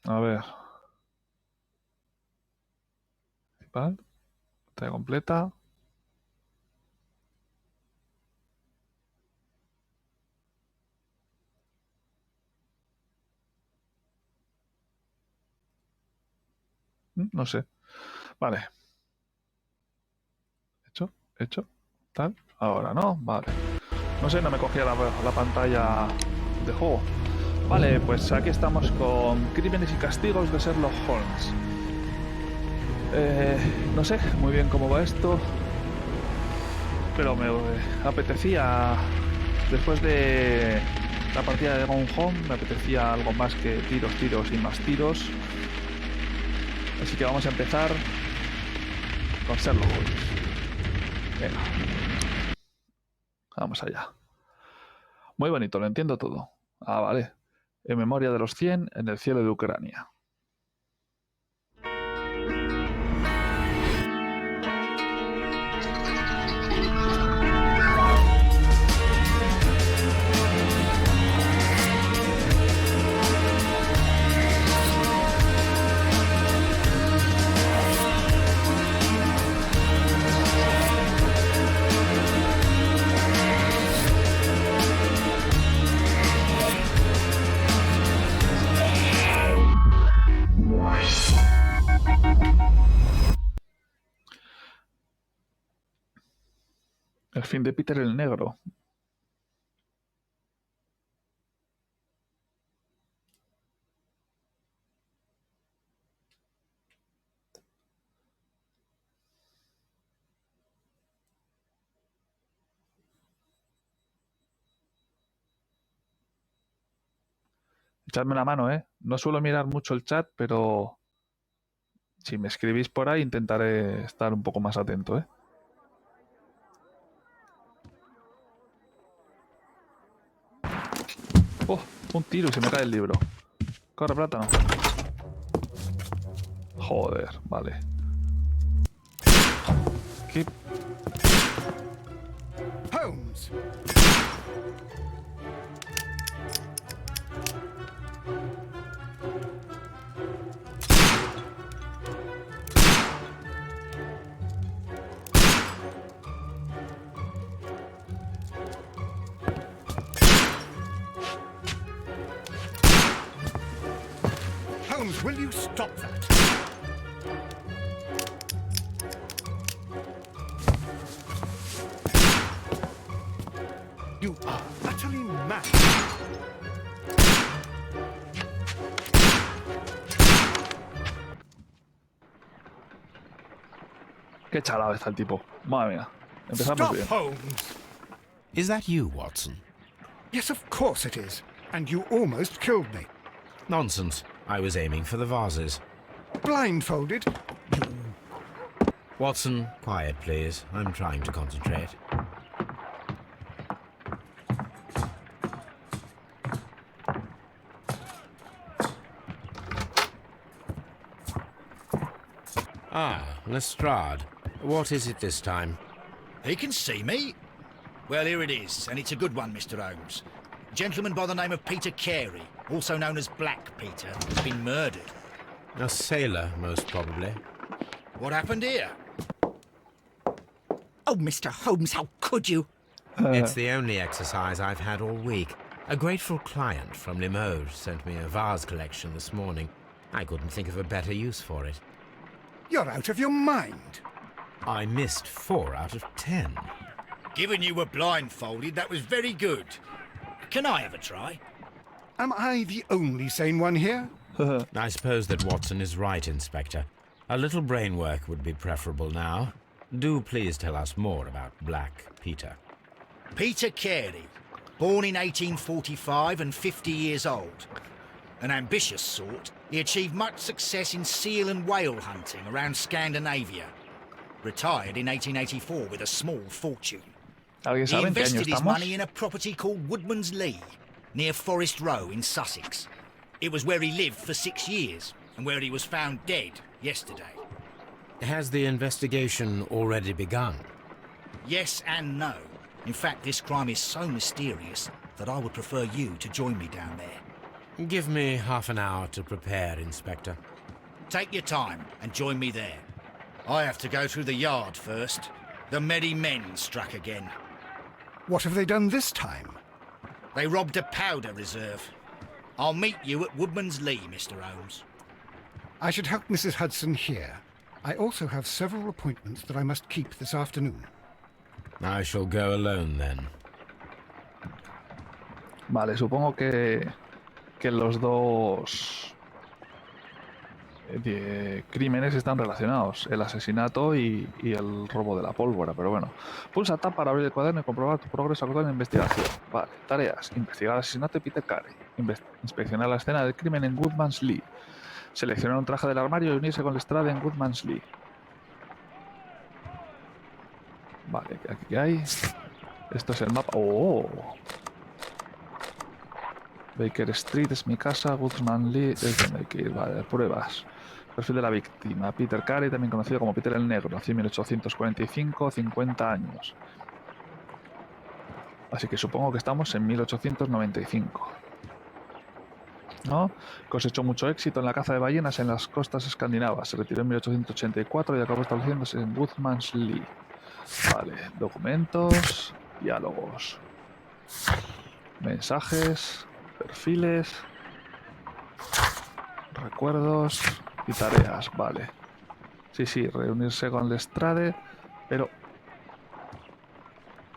A ver. Principal. Pantalla completa. No sé. Vale. Hecho. Tal. Ahora no. Vale. No sé, no me cogía la pantalla de juego. Vale, pues aquí estamos con Crímenes y Castigos de Sherlock Holmes. No sé muy bien cómo va esto, pero me apetecía, después de la partida de Gone Home, me apetecía algo más que tiros y más tiros. Así que vamos a empezar con Sherlock Holmes. Venga, vamos allá. Muy bonito, lo entiendo todo. Ah, vale. En memoria de los 100 en el cielo de Ucrania. El fin de Peter el Negro. Echadme una mano, ¿eh? No suelo mirar mucho el chat, pero si me escribís por ahí intentaré estar un poco más atento, ¿eh? ¡Oh! Un tiro y se me cae el libro. Corre, plátano. Joder, vale. ¿Qué? Holmes! Holmes, will you stop that? You are utterly mad. Qué chalado está el tipo. Madre mía. Empezamos Stop, bien. Holmes! Is that you, Watson? Yes, of course it is. And you almost killed me. Nonsense. I was aiming for the vases. Blindfolded? Watson, quiet, please. I'm trying to concentrate. Ah, Lestrade. What is it this time? He can see me. Well, here it is, and it's a good one, Mr. Holmes. A gentleman by the name of Peter Carey, also known as Black Peter, has been murdered. A sailor, most probably. What happened here? Oh, Mr. Holmes, how could you? It's the only exercise I've had all week. A grateful client from Limoges sent me a vase collection this morning. I couldn't think of a better use for it. You're out of your mind. I missed 4 out of 10. Given you were blindfolded, that was very good. Can I have a try? Am I the only sane one here? I suppose that Watson is right, Inspector. A little brain work would be preferable now. Do please tell us more about Black Peter. Peter Carey, born in 1845 and 50 years old. An ambitious sort, he achieved much success in seal and whale hunting around Scandinavia. Retired in 1884 with a small fortune. ¿Alguien He sabe en qué año invested his estamos? money in a property called Woodman's Lee, near Forest Row in Sussex. It was where he lived for 6 years, and where he was found dead yesterday. Has the investigation already begun? Yes and no. In fact, this crime is so mysterious that I would prefer you to join me down there. Give me half an hour to prepare, Inspector. Take your time and join me there. I have to go through the yard first. The merry men struck again. What have they done this time? They robbed a powder reserve. I'll meet you at Woodman's Lee, Mr. Holmes. I should help Mrs. Hudson here. I also have several appointments that I must keep this afternoon. I shall go alone then. Vale, supongo que los dos crímenes están relacionados, el asesinato y el robo de la pólvora, pero bueno. Pulsa Tab para abrir el cuaderno y comprobar tu progreso actual en investigación. Vale, tareas: investigar el asesinato de Peter Carey, inspeccionar la escena del crimen en Woodman's Lee, seleccionar un traje del armario y unirse con Lestrade en Woodman's Lee. Vale, aquí hay. Esto es el mapa. ¡Oh! Baker Street es mi casa, Woodman's Lee es donde hay que ir. Vale, pruebas. Perfil de la víctima: Peter Carey, también conocido como Peter el Negro, nació en 1845, 50 años. Así que supongo que estamos en 1895. ¿No? Cosechó mucho éxito en la caza de ballenas en las costas escandinavas. Se retiró en 1884 y acabó estableciéndose en Woodman's Lee. Vale, documentos, diálogos, mensajes, perfiles, recuerdos y tareas. Vale. Sí, reunirse con Lestrade, pero...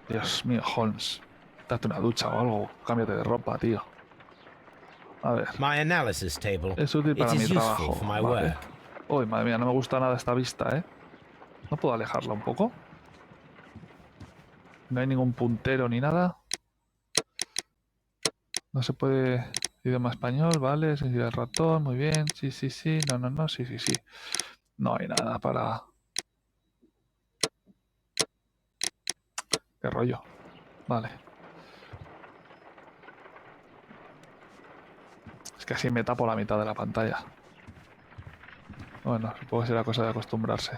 Dios mío, Holmes, date una ducha o algo, cámbiate de ropa, tío. A ver. My analysis table. Es útil para It mi is trabajo. useful for my Vale. work. Uy, madre mía, no me gusta nada esta vista, ¿eh? ¿No puedo alejarla un poco? No hay ningún puntero ni nada. No se puede... Idioma español, vale. Sensibilidad del ratón, muy bien. Sí. No, sí. No hay nada para... ¿Qué rollo? Vale. Es que así me tapo la mitad de la pantalla. Bueno, supongo que será cosa de acostumbrarse.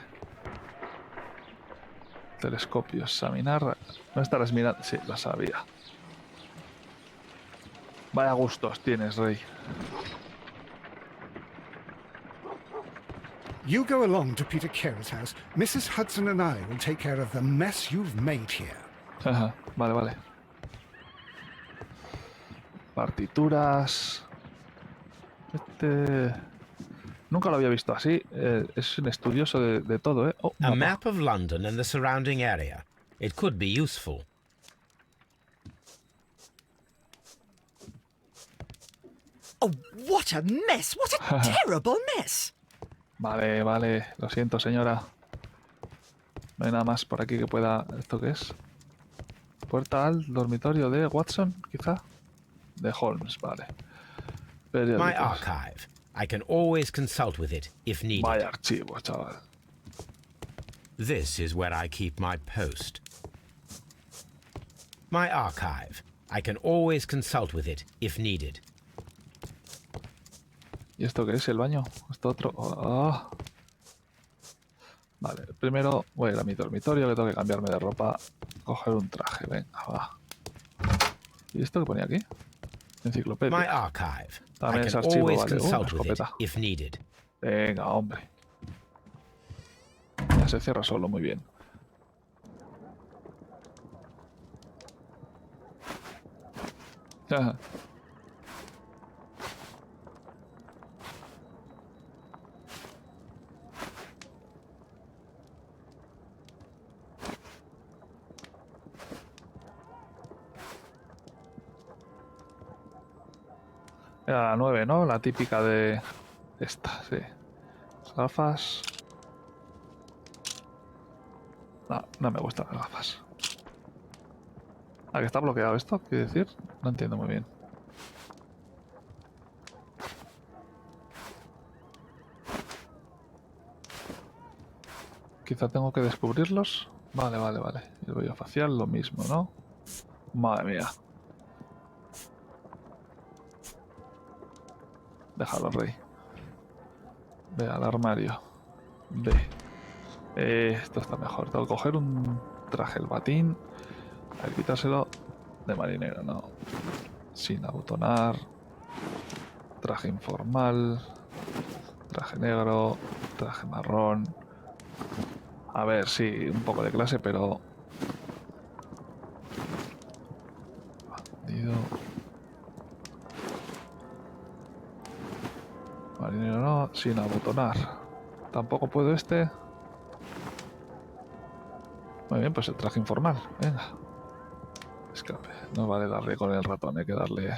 Telescopio, examinar. ¿No estarás mirando? Sí, la sabía. Vaya gustos tienes, Rey. You go along to Peter Carey's house. Mrs. Hudson and I will take care of the mess you've made here. Vale. Partituras. Nunca lo había visto así. Es un estudioso de todo, ¿eh? Oh, A mapa. map of London and the surrounding area. It could be useful. Oh, what a mess! What a terrible mess! Vale. Lo siento, señora. No hay nada más por aquí que pueda... ¿Esto qué es? Puerta al dormitorio de Watson, quizá. De Holmes, vale. My Periódicos. archive. I can always consult with it if needed. Vaya archivo, chaval. This is where I keep my post. My archive. I can always consult with it if needed. ¿Y esto qué es? ¿El baño? ¿Esto otro? Ah. Vale, primero voy a ir a mi dormitorio, que tengo que cambiarme de ropa, coger un traje, venga, va. ¿Y esto qué ponía aquí? My Enciclopedia. archive. I También es can archivo, always vale. Una consult with it escopeta. if needed. Venga, hombre. Ya se cierra solo, muy bien. Era la 9, ¿no? La típica de esta, sí. Las gafas. No me gustan las gafas. Que está bloqueado esto, quiere decir. No entiendo muy bien. Quizá tengo que descubrirlos. Vale. El vello facial, lo mismo, ¿no? Madre mía. Déjalo, Rey. Ve al armario. Ve. Esto está mejor. Tengo que coger un traje, el batín. A ver, quitárselo de marinero, no. Sin abotonar. traje informal, traje negro, traje marrón. A ver, sí, un poco de clase, pero... Bandido. Marinero no, sin abotonar. Tampoco puedo este. Muy bien, pues el traje informal. Venga. Escape. No vale darle con el ratón, hay que darle...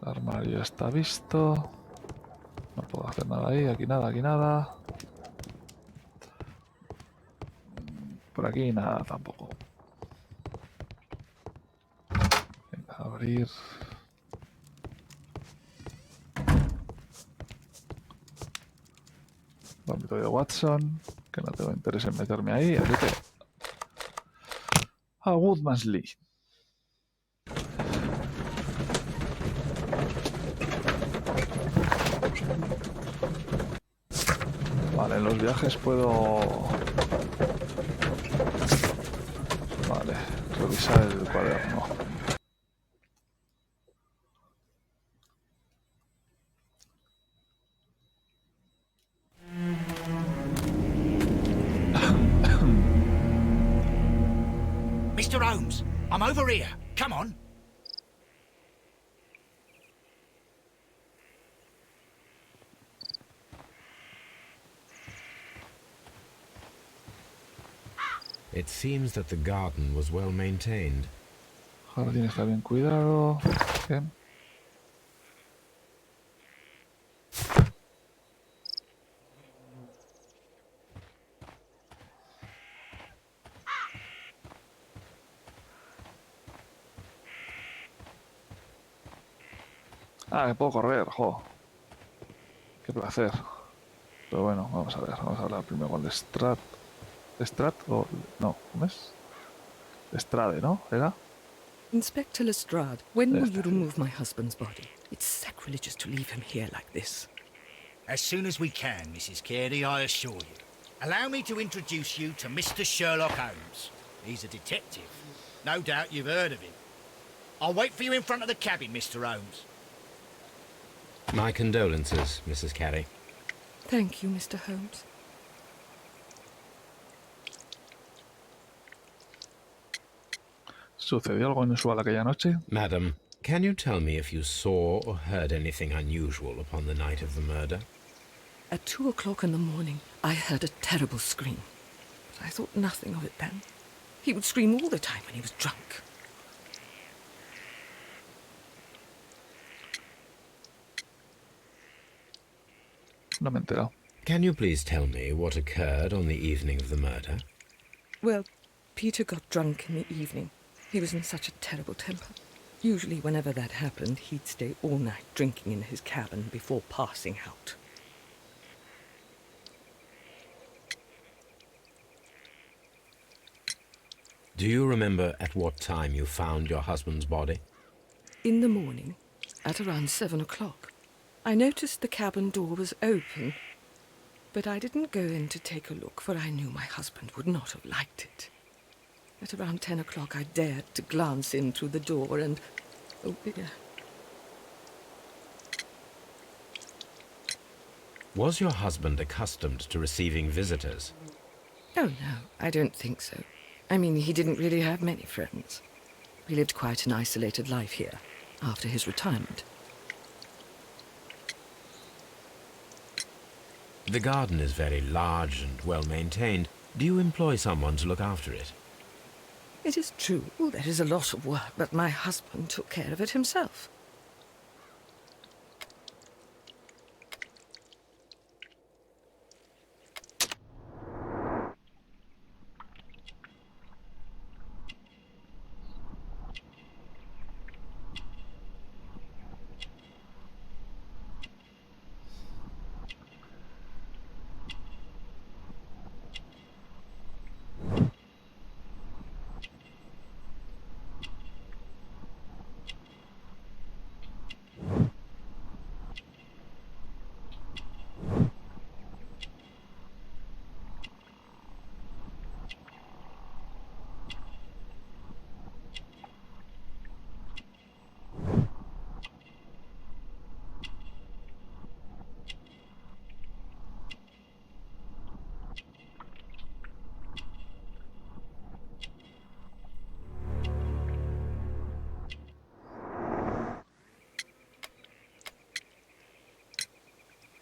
El armario ya está visto. No puedo hacer nada ahí, aquí nada, aquí nada. Por aquí nada tampoco. Venga, abrir. Dormitorio de Watson, que no tengo interés en meterme ahí, así que... A Woodman's Lee. Vale, en los viajes puedo... Vale, revisar el cuaderno. Mr. Holmes, I'm over here. Come on. It seems that the garden was well maintained. Jardín está bien cuidado. Bien. Ah, que puedo correr, jo. Qué placer. Pero bueno, vamos a ver. Vamos a hablar primero con Lestrade. ¿Lestrade o...? No, ¿cómo es? Lestrade, ¿no? ¿Era? Inspector Lestrade, when will Este. you remove my husband's body? It's sacrilegious to leave him here like this. As soon as we can, Mrs. Carey, I assure you. Allow me to introduce you to Mr. Sherlock Holmes. He's a detective. No doubt you've heard of him. I'll wait for you in front of the cabin, Mr. Holmes. My condolences, Mrs. Carey. Thank you, Mr. Holmes. ¿Sucedió algo inusual aquella noche? Madam, can you tell me if you saw or heard anything unusual upon the night of the murder? At 2 o'clock in the morning, I heard a terrible scream. But I thought nothing of it then. He would scream all the time when he was drunk. No me he enterado. Can you please tell me what occurred on the evening of the murder? Well, Peter got drunk in the evening. He was in such a terrible temper. Usually, whenever that happened, he'd stay all night drinking in his cabin before passing out. Do you remember at what time you found your husband's body? In the morning, at around 7 o'clock, I noticed the cabin door was open, but I didn't go in to take a look, for I knew my husband would not have liked it. At around 10 o'clock, I dared to glance in through the door and... oh dear. Was your husband accustomed to receiving visitors? Oh, no, I don't think so. I mean, he didn't really have many friends. He lived quite an isolated life here, after his retirement. The garden is very large and well maintained. Do you employ someone to look after it? It is true, there is a lot of work, but my husband took care of it himself.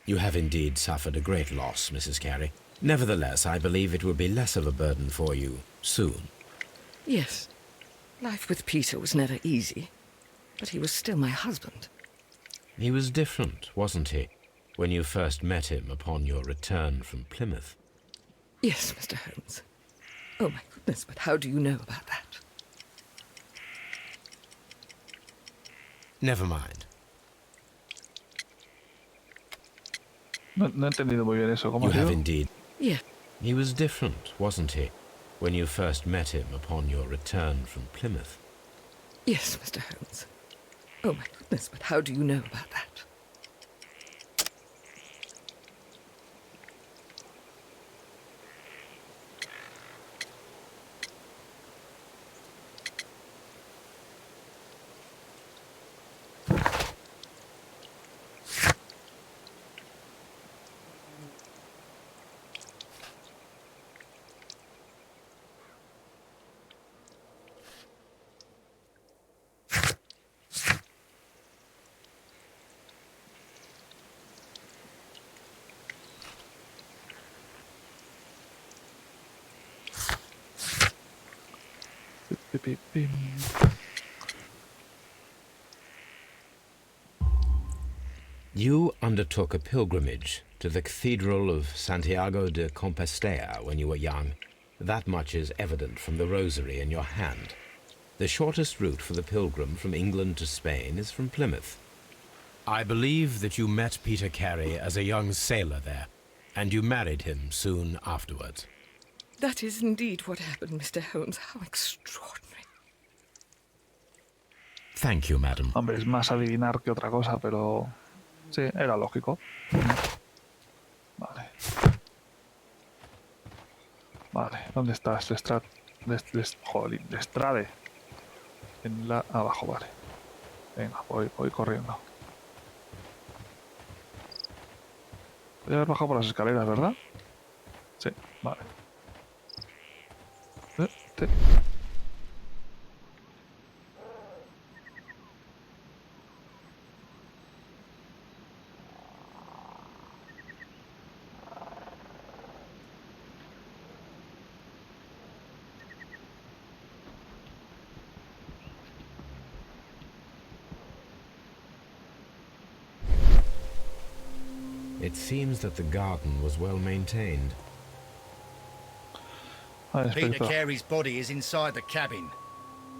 You have indeed suffered a great loss, Mrs. Carey. Nevertheless, I believe it will be less of a burden for you soon. Yes. Life with Peter was never easy, but he was still my husband. He was different, wasn't he, when you first met him upon your return from Plymouth? Yes, Mr. Holmes. Oh, my goodness, but how do you know about that? Never mind. No he entendido muy bien eso. ¿Cómo You ha sido? have indeed. Yes. He was different, wasn't he, when you first met him upon your return from Plymouth? Yes, Mr. Holmes. Oh, my goodness, but how do you know about that? Pi, pi, pim. You undertook a pilgrimage to the Cathedral of Santiago de Compostela when you were young. That much is evident from the rosary in your hand. The shortest route for the pilgrim from England to Spain is from Plymouth. I believe that you met Peter Carey as a young sailor there, and you married him soon afterwards. That is indeed what happened, Mr. Holmes. How extraordinary. Thank you, madam. Hombre, es más adivinar que otra cosa, pero sí, era lógico. Vale. Vale, ¿dónde estás? Jolín, Lestrade. En la... abajo, vale. Venga, voy corriendo. Voy a haber bajado por las escaleras, ¿verdad? Sí, vale. Te- It seems that the garden was well maintained. Vale, Peter inspector. Carey's body is inside the cabin.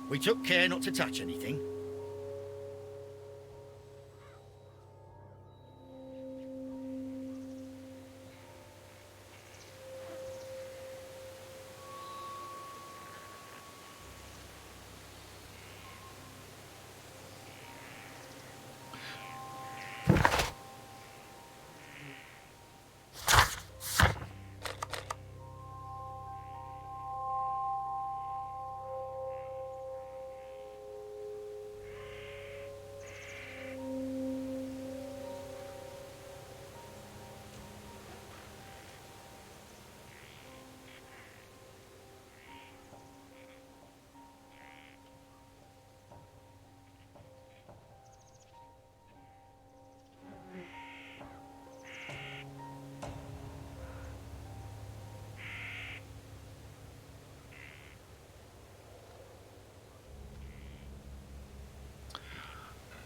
We took care not to touch anything.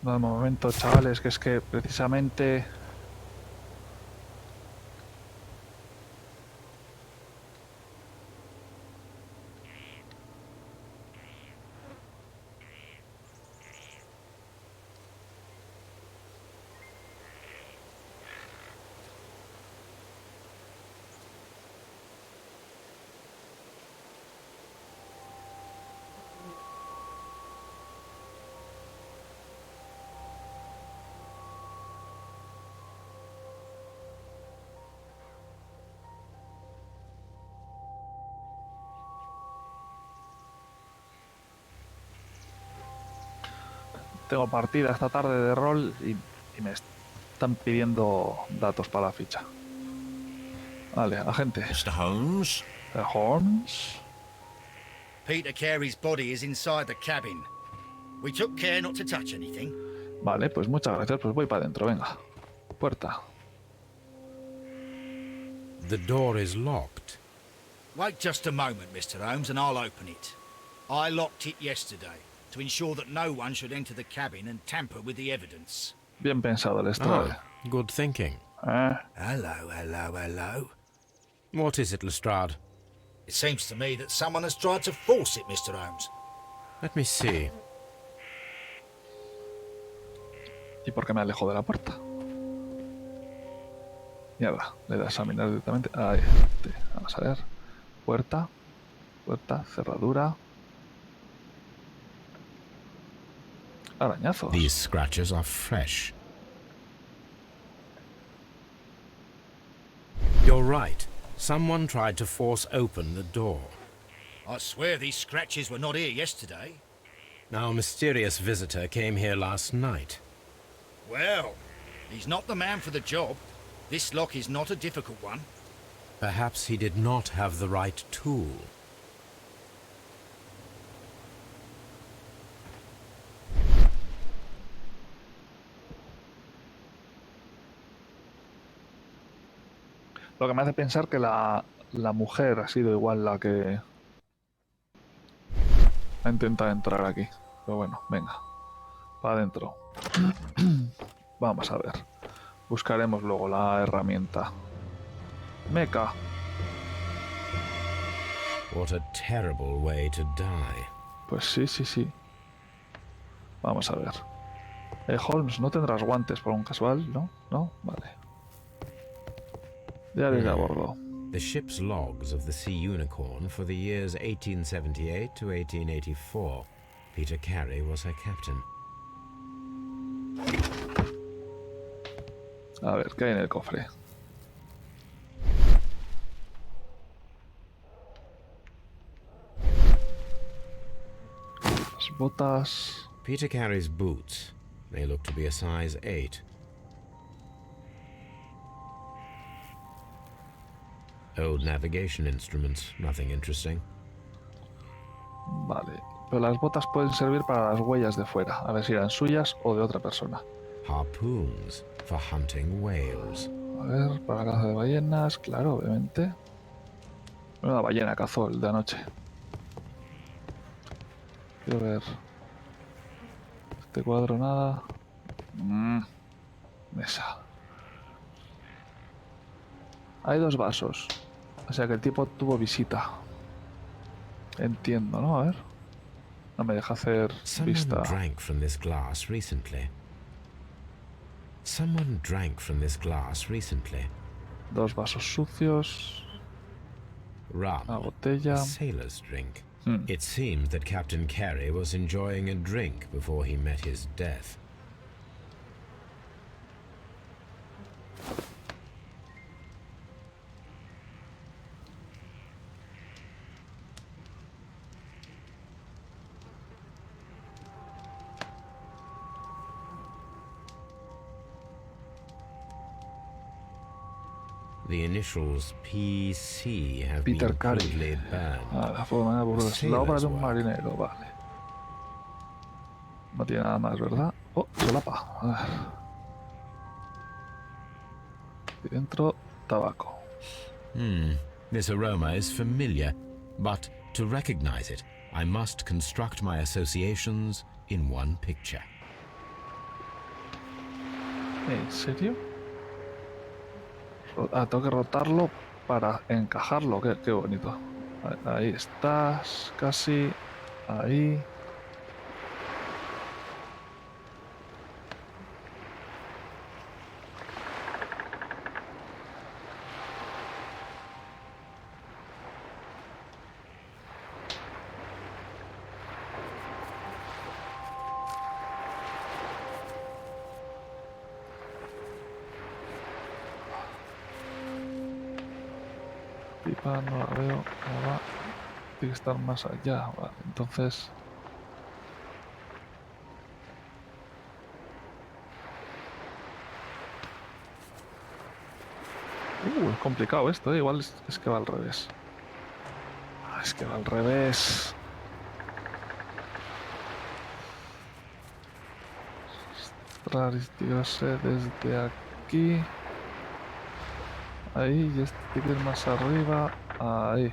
No, un momento, chavales, que es que precisamente... Tengo partida esta tarde de rol y me están pidiendo datos para la ficha. Vale, agente. Mr. Holmes? Holmes. Peter Carey's body is inside the cabin. We took care not to touch anything. Vale, pues muchas gracias. Pues voy para adentro, venga. Puerta. The door is locked. Wait just a moment, Mr. Holmes, and I'll open it. I locked it yesterday to ensure that no one should enter the cabin and tamper with the evidence. Bien pensado el Lestrade. Good thinking. Hello, hello, hello. What is it, Lestrade? It seems to me that someone has tried to force it, Mr. Holmes. Let me see. ¿Y por qué me alejo de la puerta? Mierda, le das a examinar directamente. Ahí, vamos a ver. Puerta, puerta, cerradura. Arañazos. These scratches are fresh. You're right. Someone tried to force open the door. I swear these scratches were not here yesterday. Our mysterious visitor came here last night. Well, he's not the man for the job. This lock is not a difficult one. Perhaps he did not have the right tool. Lo que me hace pensar que la mujer ha sido igual la que ha intentado entrar aquí. Pero bueno, venga. Para adentro. Vamos a ver. Buscaremos luego la herramienta. Meca. What a terrible way to die. Pues sí, sí, sí. Vamos a ver. Holmes, no tendrás guantes por un casual, ¿no? ¿No? Vale. Diario de a bordo. The ship's logs of the Sea Unicorn for the years 1878 to 1884. Peter Carey was her captain. A ver, ¿qué hay en el cofre? Las botas. Peter Carey's boots. They look to be a size 8. Old navigation instruments, nothing interesting. Vale. Pero las botas pueden servir para las huellas de fuera. A ver si eran suyas o de otra persona. Harpoons for hunting whales. A ver, para la caza de ballenas, claro, obviamente. Una ballena cazó el de anoche. Quiero ver. Este cuadro nada. Mesa. Hay 2 vasos. O sea que el tipo tuvo visita. Entiendo, ¿no? A ver. No me deja hacer vista. Someone drank from this glass recently. Someone drank from this glass recently. 2 vasos sucios. Rum. Una botella. A sailor's drink. It seems that Captain Carey was enjoying a drink before he met his death. The initials PC have Peter been Carey. crudely burned. La forma de burles. La obra de un Sailor's work. marinero, vale. No tiene nada más, ¿verdad? Oh, solapa. A ver. Y dentro, tabaco. This aroma is familiar, but to recognize it, I must construct my associations in one picture. ¿En serio? Tengo que rotarlo para encajarlo. Qué bonito. Ahí estás, casi. Ahí. Pipa, no la veo. No va. Tiene que estar más allá. Vale, entonces. Es complicado esto, ¿eh? Igual es que va al revés. Es que va al revés. Ostras, tirarse desde aquí. Ahí, y este tiene que ir más arriba. Ahí.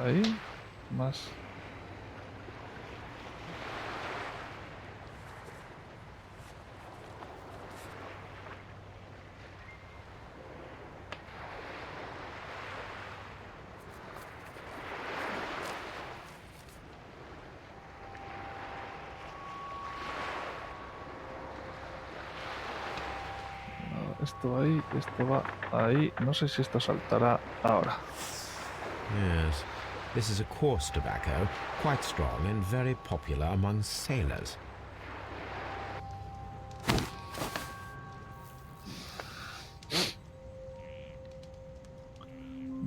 Ahí. Más. No, esto va ahí, esto va ahí. No sé si esto saltará ahora. Yes. This is a coarse tobacco, quite strong and very popular among sailors.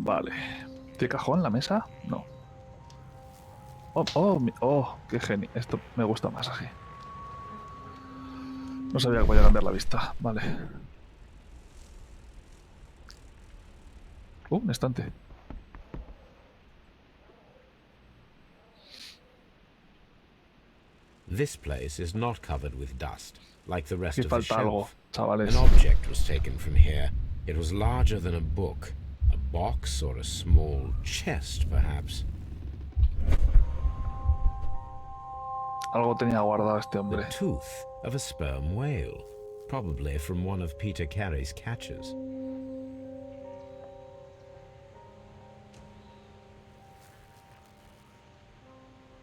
Vale. ¿Tiene cajón la mesa? No. Oh, oh, oh, qué genio. Esto me gusta más así. No sabía que podía cambiar la vista. Vale. Un estante. This place is not covered with dust, like the rest Aquí of the falta algo, shelf. chavales. An object was taken from here. It was larger than a book. A box or a small chest, perhaps. Algo tenía guardado este The hombre. tooth of a sperm whale, probably from one of Peter Carey's catches.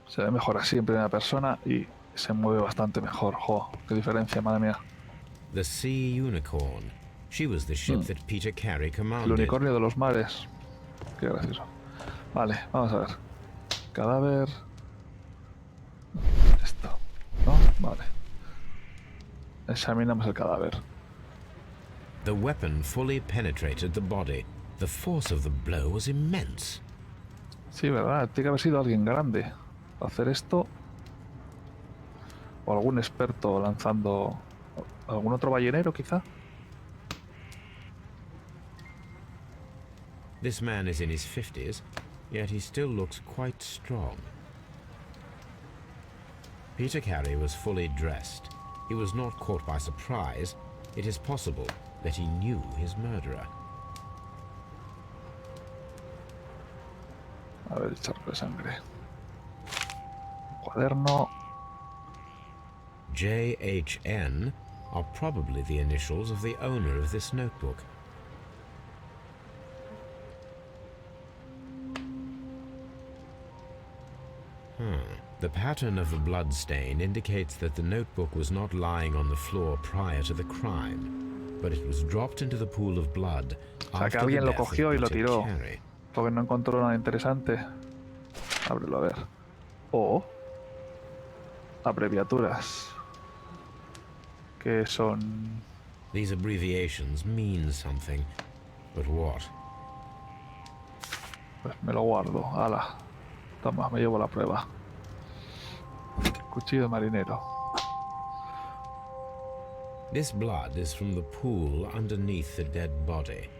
Se ve mejor así en primera persona y se mueve bastante mejor. Jo, qué diferencia, madre mía. The Sea Unicorn. She was the ship that Peter Carey El commanded. unicornio de los mares. Qué gracioso. Vale, vamos a ver. Cadáver. Esto. ¿No? Vale. Examinamos el cadáver. The weapon fully penetrated the body. The force of the blow was immense. Sí, ¿verdad? Tiene que haber sido alguien grande para hacer esto. O algún experto lanzando... ¿Algún otro ballenero, quizá? This man is in his 50s, yet he still looks quite strong. Peter Carey was fully dressed. He was not caught by surprise. It is possible that he knew his murderer. A ver, el charco de sangre. Cuaderno. JHN are probably the initials of the owner of this notebook. The pattern of the blood stain indicates that the notebook was not lying on the floor prior to the crime, but it was dropped into the pool of blood O sea, que after the alguien lo death of cogió y lo Peter tiró. Carey. Porque no encontró nada interesante. Ábrelo a ver. O abreviaturas. Que son... These abbreviations mean something, but what? Pues me lo guardo. Ala. Toma, me llevo la prueba. Cuchillo de marinero. This blood is from the pool underneath the dead body.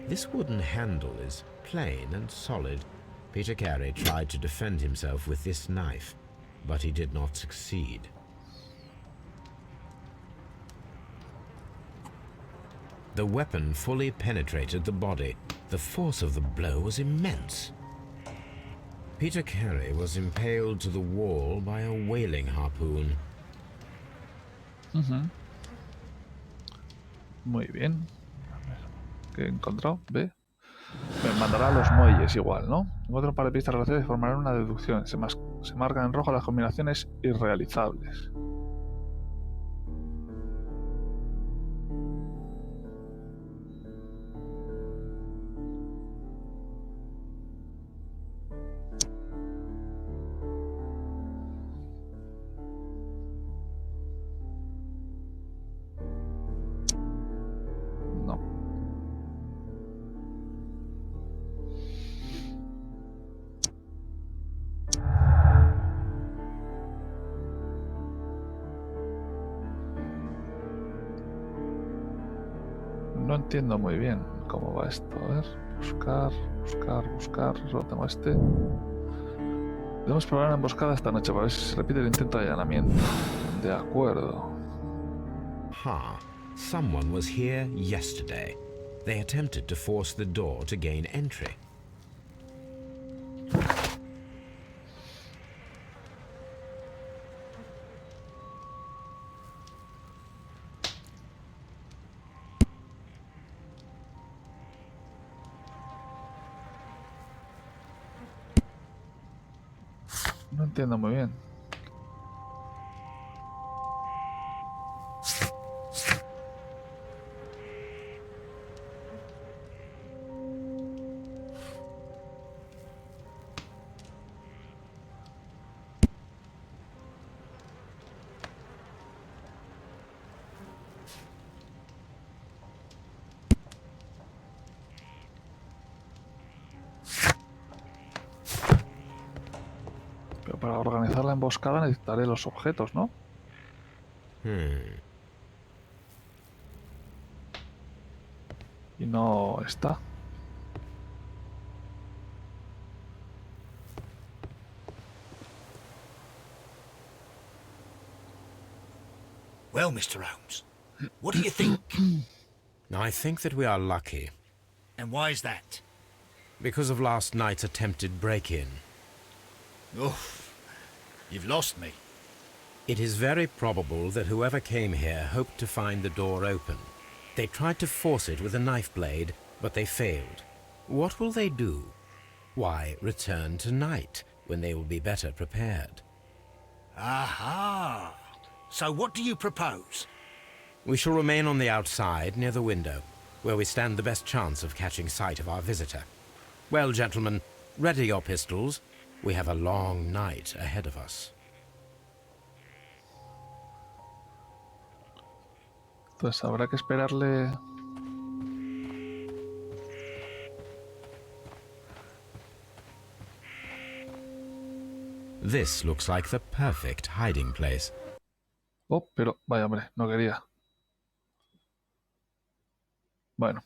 This wooden handle is plain and solid. Peter Carey tried to defend himself with this knife, but he did not succeed. The weapon fully penetrated the body. The force of the blow was immense. Peter Carey was impaled to the wall by a whaling harpoon. Muy bien. A ver, ¿qué he encontrado? ¿Ve? Me mandará a los muelles igual, ¿no? Encuentro un par de pistas relacionadas y formarán una deducción. Se marcan en rojo las combinaciones irrealizables. No. No entiendo muy bien cómo va esto. A ver, buscar, buscar, buscar. Solo tengo este. Debemos probar una emboscada esta noche para ver si se repite el intento de allanamiento. De acuerdo. Ha! Someone was here yesterday. They attempted to force the door to gain entry. No entiendo muy bien. Pero para organizar la emboscada necesitaré los objetos, ¿no? Y no está. Well, Mr. Holmes, what do you think? I think that we are lucky. And why is that? Because of last night's attempted break-in. Oof, you've lost me. It is very probable that whoever came here hoped to find the door open. They tried to force it with a knife blade, but they failed. What will they do? Why, return tonight, when they will be better prepared. Aha! So what do you propose? We shall remain on the outside, near the window, where we stand the best chance of catching sight of our visitor. Well, gentlemen, ready your pistols. We have a long night ahead of us. Entonces habrá que esperarle. This looks like the perfect hiding place. Oh, pero vaya hombre, no quería. Bueno.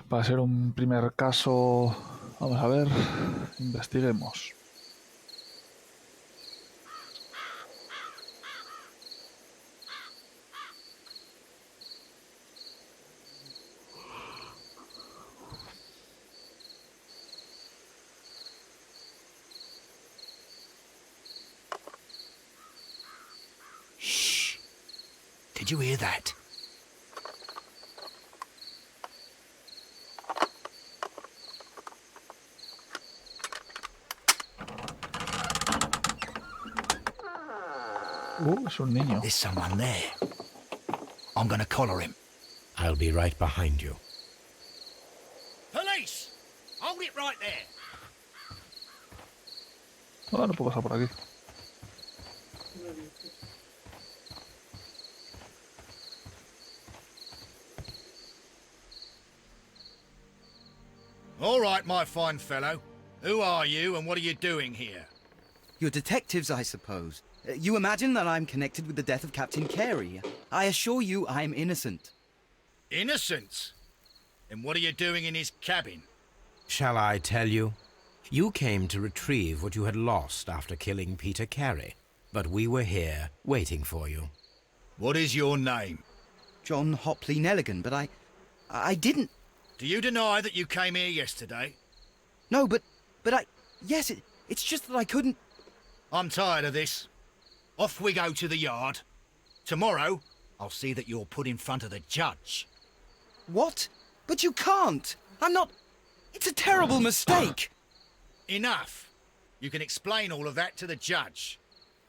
Para ser un primer caso, vamos a ver, investiguemos. Shh! Did you hear that? Es un niño. There's someone there. I'm gonna collar him. I'll be right behind you. Police! Hold it right there. No puedo pasar por aquí. All right, my fine fellow. Who are you and what are you doing here? You're detectives, I suppose. You imagine that I'm connected with the death of Captain Carey. I assure you I'm innocent. Innocent? And what are you doing in his cabin? Shall I tell you? You came to retrieve what you had lost after killing Peter Carey, but we were here, waiting for you. What is your name? John Hopley Nelligan, but I didn't... Do you deny that you came here yesterday? No, but yes, it's just that I couldn't... I'm tired of this. Off we go to the yard. Tomorrow, I'll see that you're put in front of the judge. What? But you can't! I'm not... It's a terrible mistake! Enough. You can explain all of that to the judge.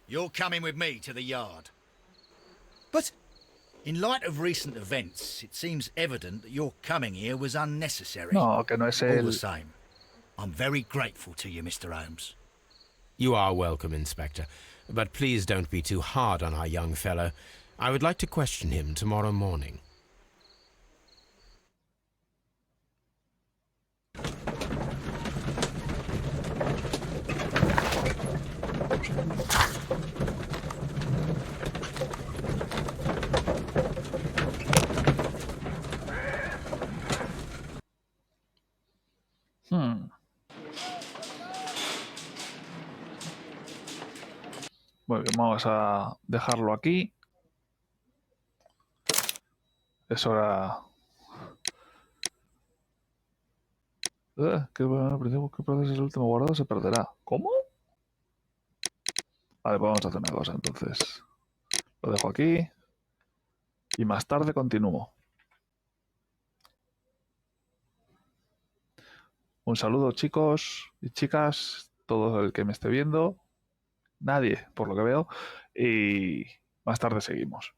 You're coming with me to the yard. But... In light of recent events, it seems evident that your coming here was unnecessary. No, que no es All el... the same, I'm very grateful to you, Mr. Holmes. You are welcome, Inspector, but please don't be too hard on our young fellow. I would like to question him tomorrow morning. Muy bien, vamos a dejarlo aquí. Es hora... ¿Qué proceso es el último guardado? Se perderá. ¿Cómo? Vale, pues vamos a hacer una cosa, entonces. Lo dejo aquí. Y más tarde continúo. Un saludo, chicos y chicas, todo el que me esté viendo. Nadie, por lo que veo. Y más tarde seguimos.